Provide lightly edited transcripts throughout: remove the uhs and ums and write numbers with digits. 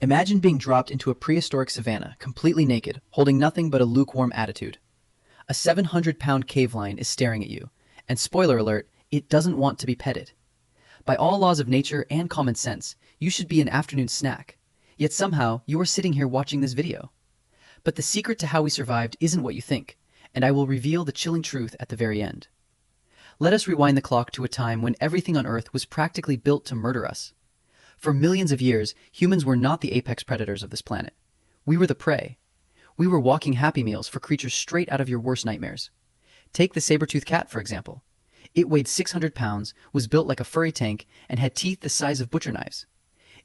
Imagine being dropped into a prehistoric savannah, completely naked, holding nothing but a lukewarm attitude. A 700-pound cave lion is staring at you, and spoiler alert, it doesn't want to be petted. By all laws of nature and common sense, you should be an afternoon snack. Yet somehow, you are sitting here watching this video. But the secret to how we survived isn't what you think, and I will reveal the chilling truth at the very end. Let us rewind the clock to a time when everything on Earth was practically built to murder us. For millions of years, humans were not the apex predators of this planet. We were the prey. We were walking Happy Meals for creatures straight out of your worst nightmares. Take the saber-toothed cat, for example. It weighed 600 pounds, was built like a furry tank, and had teeth the size of butcher knives.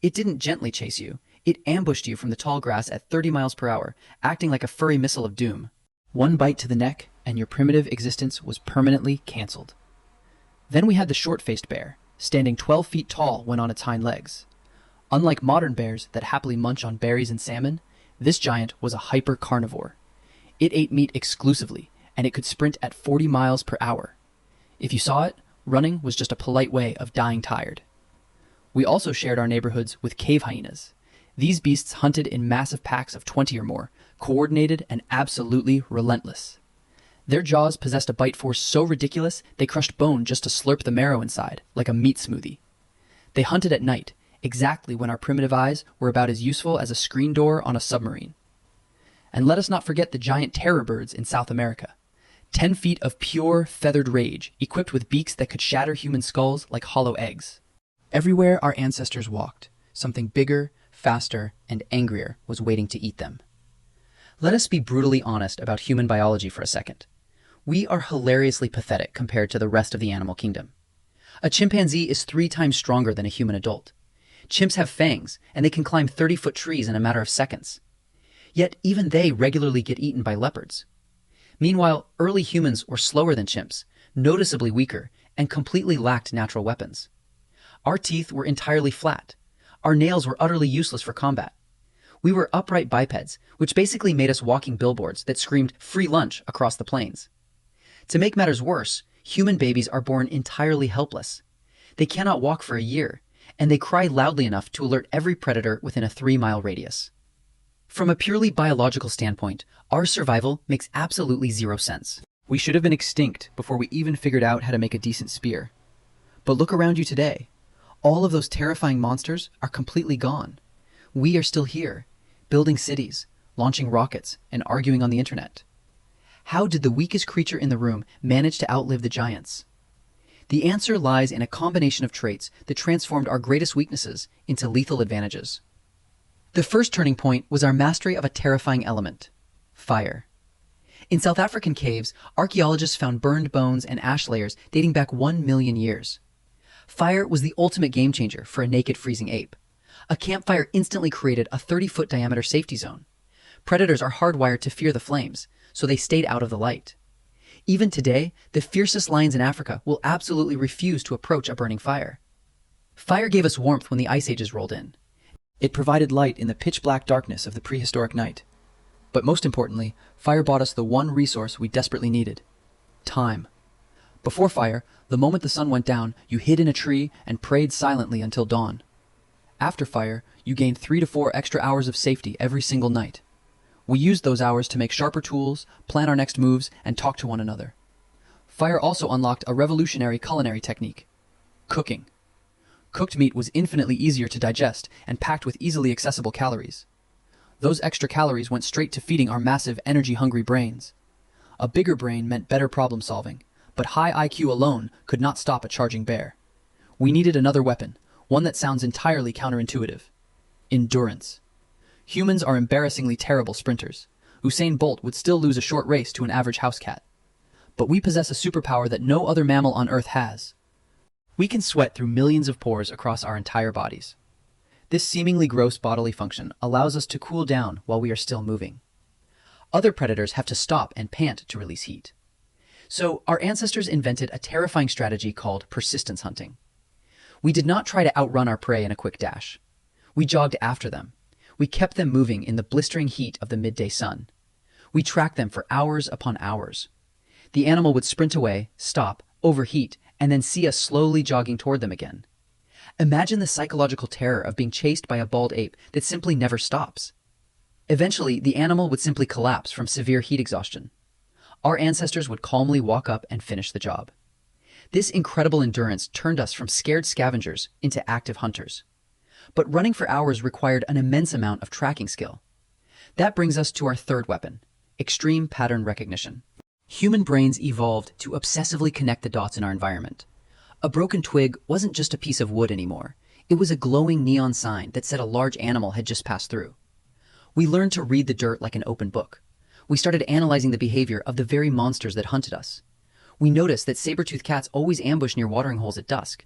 It didn't gently chase you. It ambushed you from the tall grass at 30 miles per hour, acting like a furry missile of doom. One bite to the neck, and your primitive existence was permanently cancelled. Then we had the short-faced bear, standing 12 feet tall when on its hind legs. Unlike modern bears that happily munch on berries and salmon, this giant was a hyper-carnivore. It ate meat exclusively, and it could sprint at 40 miles per hour. If you saw it, running was just a polite way of dying tired. We also shared our neighborhoods with cave hyenas. These beasts hunted in massive packs of 20 or more, coordinated and absolutely relentless. Their jaws possessed a bite force so ridiculous they crushed bone just to slurp the marrow inside, like a meat smoothie. They hunted at night, exactly when our primitive eyes were about as useful as a screen door on a submarine. And let us not forget the giant terror birds in South America. 10 feet of pure, feathered rage, equipped with beaks that could shatter human skulls like hollow eggs. Everywhere our ancestors walked, something bigger, faster, and angrier was waiting to eat them. Let us be brutally honest about human biology for a second. We are hilariously pathetic compared to the rest of the animal kingdom. A chimpanzee is 3 times stronger than a human adult. Chimps have fangs, and they can climb 30-foot trees in a matter of seconds. Yet even they regularly get eaten by leopards. Meanwhile, early humans were slower than chimps, noticeably weaker, and completely lacked natural weapons. Our teeth were entirely flat. Our nails were utterly useless for combat. We were upright bipeds, which basically made us walking billboards that screamed free lunch across the plains. To make matters worse, human babies are born entirely helpless. They cannot walk for a year, and they cry loudly enough to alert every predator within a 3-mile radius. From a purely biological standpoint, our survival makes absolutely zero sense. We should have been extinct before we even figured out how to make a decent spear. But look around you today. All of those terrifying monsters are completely gone. We are still here, building cities, launching rockets, and arguing on the internet. How did the weakest creature in the room manage to outlive the giants? The answer lies in a combination of traits that transformed our greatest weaknesses into lethal advantages. The first turning point was our mastery of a terrifying element: fire. In South African caves, archaeologists found burned bones and ash layers dating back 1 million years. Fire was the ultimate game changer for a naked freezing ape. A campfire instantly created a 30-foot diameter safety zone. Predators are hardwired to fear the flames, so they stayed out of the light. Even today, the fiercest lions in Africa will absolutely refuse to approach a burning fire. Fire gave us warmth when the ice ages rolled in. It provided light in the pitch-black darkness of the prehistoric night. But most importantly, fire bought us the one resource we desperately needed: time. Before fire, the moment the sun went down, you hid in a tree and prayed silently until dawn. After fire, you gained 3 to 4 extra hours of safety every single night. We used those hours to make sharper tools, plan our next moves, and talk to one another. Fire also unlocked a revolutionary culinary technique: cooking. Cooked meat was infinitely easier to digest and packed with easily accessible calories. Those extra calories went straight to feeding our massive, energy-hungry brains. A bigger brain meant better problem-solving, but high IQ alone could not stop a charging bear. We needed another weapon, one that sounds entirely counterintuitive: endurance. Humans are embarrassingly terrible sprinters. Usain Bolt would still lose a short race to an average house cat. But we possess a superpower that no other mammal on Earth has. We can sweat through millions of pores across our entire bodies. This seemingly gross bodily function allows us to cool down while we are still moving. Other predators have to stop and pant to release heat. So our ancestors invented a terrifying strategy called persistence hunting. We did not try to outrun our prey in a quick dash. We jogged after them. We kept them moving in the blistering heat of the midday sun. We tracked them for hours upon hours. The animal would sprint away, stop, overheat, and then see us slowly jogging toward them again. Imagine the psychological terror of being chased by a bald ape that simply never stops. Eventually, the animal would simply collapse from severe heat exhaustion. Our ancestors would calmly walk up and finish the job. This incredible endurance turned us from scared scavengers into active hunters. But running for hours required an immense amount of tracking skill. That brings us to our third weapon, extreme pattern recognition. Human brains evolved to obsessively connect the dots in our environment. A broken twig wasn't just a piece of wood anymore. It was a glowing neon sign that said a large animal had just passed through. We learned to read the dirt like an open book. We started analyzing the behavior of the very monsters that hunted us. We noticed that saber-toothed cats always ambush near watering holes at dusk.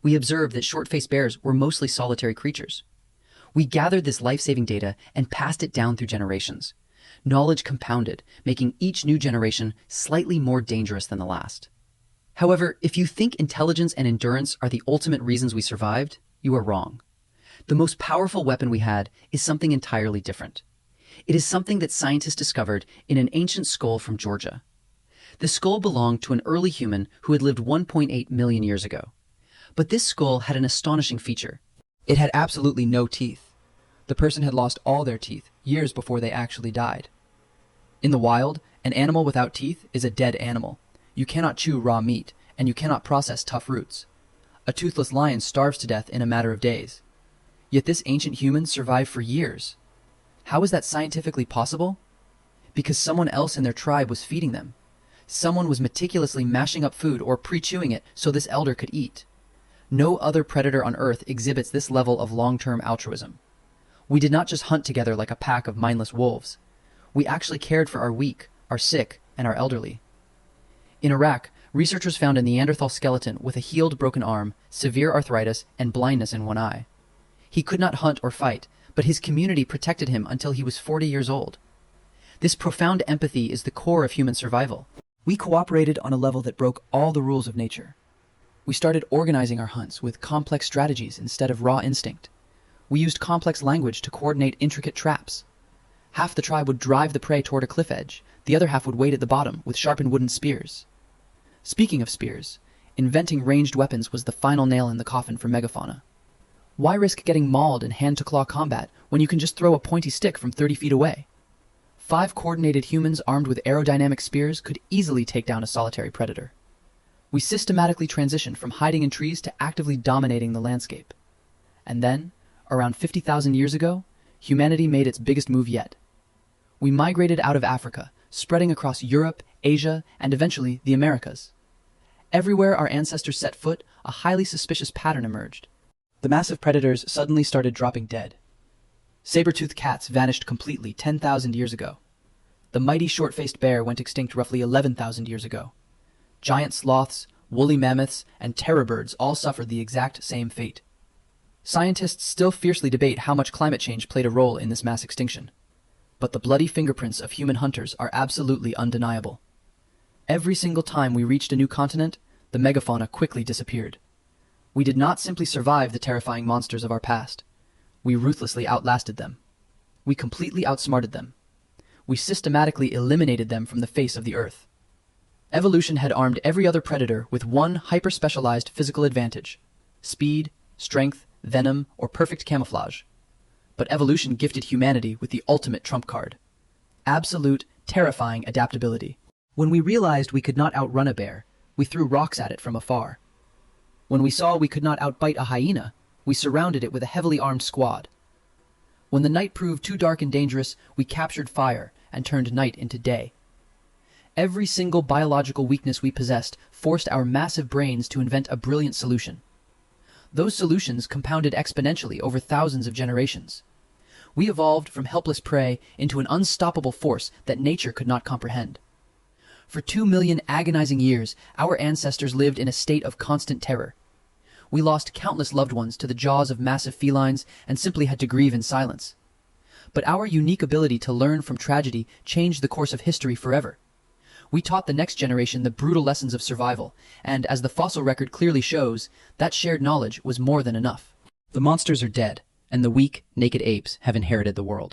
We observed that short-faced bears were mostly solitary creatures. We gathered this life-saving data and passed it down through generations. Knowledge compounded, making each new generation slightly more dangerous than the last. However, if you think intelligence and endurance are the ultimate reasons we survived, you are wrong. The most powerful weapon we had is something entirely different. It is something that scientists discovered in an ancient skull from Georgia. The skull belonged to an early human who had lived 1.8 million years ago. But this skull had an astonishing feature. It had absolutely no teeth. The person had lost all their teeth years before they actually died. In the wild, an animal without teeth is a dead animal. You cannot chew raw meat, and you cannot process tough roots. A toothless lion starves to death in a matter of days. Yet this ancient human survived for years. How is that scientifically possible? Because someone else in their tribe was feeding them. Someone was meticulously mashing up food or pre-chewing it so this elder could eat. No other predator on Earth exhibits this level of long-term altruism. We did not just hunt together like a pack of mindless wolves. We actually cared for our weak, our sick, and our elderly. In Iraq, researchers found a Neanderthal skeleton with a healed broken arm, severe arthritis, and blindness in one eye. He could not hunt or fight, but his community protected him until he was 40 years old. This profound empathy is the core of human survival. We cooperated on a level that broke all the rules of nature. We started organizing our hunts with complex strategies instead of raw instinct. We used complex language to coordinate intricate traps. Half the tribe would drive the prey toward a cliff edge, the other half would wait at the bottom with sharpened wooden spears. Speaking of spears, inventing ranged weapons was the final nail in the coffin for megafauna. Why risk getting mauled in hand-to-claw combat when you can just throw a pointy stick from 30 feet away? 5 coordinated humans armed with aerodynamic spears could easily take down a solitary predator. We systematically transitioned from hiding in trees to actively dominating the landscape. And then, around 50,000 years ago, humanity made its biggest move yet. We migrated out of Africa, spreading across Europe, Asia, and eventually the Americas. Everywhere our ancestors set foot, a highly suspicious pattern emerged. The massive predators suddenly started dropping dead. Saber-toothed cats vanished completely 10,000 years ago. The mighty short-faced bear went extinct roughly 11,000 years ago. Giant sloths, woolly mammoths, and terror birds all suffered the exact same fate. Scientists still fiercely debate how much climate change played a role in this mass extinction. But the bloody fingerprints of human hunters are absolutely undeniable. Every single time we reached a new continent, the megafauna quickly disappeared. We did not simply survive the terrifying monsters of our past. We ruthlessly outlasted them. We completely outsmarted them. We systematically eliminated them from the face of the earth. Evolution had armed every other predator with one hyper-specialized physical advantage: speed, strength, venom, or perfect camouflage. But evolution gifted humanity with the ultimate trump card: absolute, terrifying adaptability. When we realized we could not outrun a bear, we threw rocks at it from afar. When we saw we could not outbite a hyena, we surrounded it with a heavily armed squad. When the night proved too dark and dangerous, we captured fire and turned night into day. Every single biological weakness we possessed forced our massive brains to invent a brilliant solution. Those solutions compounded exponentially over thousands of generations. We evolved from helpless prey into an unstoppable force that nature could not comprehend. For 2 million agonizing years, our ancestors lived in a state of constant terror. We lost countless loved ones to the jaws of massive felines and simply had to grieve in silence. But our unique ability to learn from tragedy changed the course of history forever. We taught the next generation the brutal lessons of survival, and as the fossil record clearly shows, that shared knowledge was more than enough. The monsters are dead, and the weak, naked apes have inherited the world.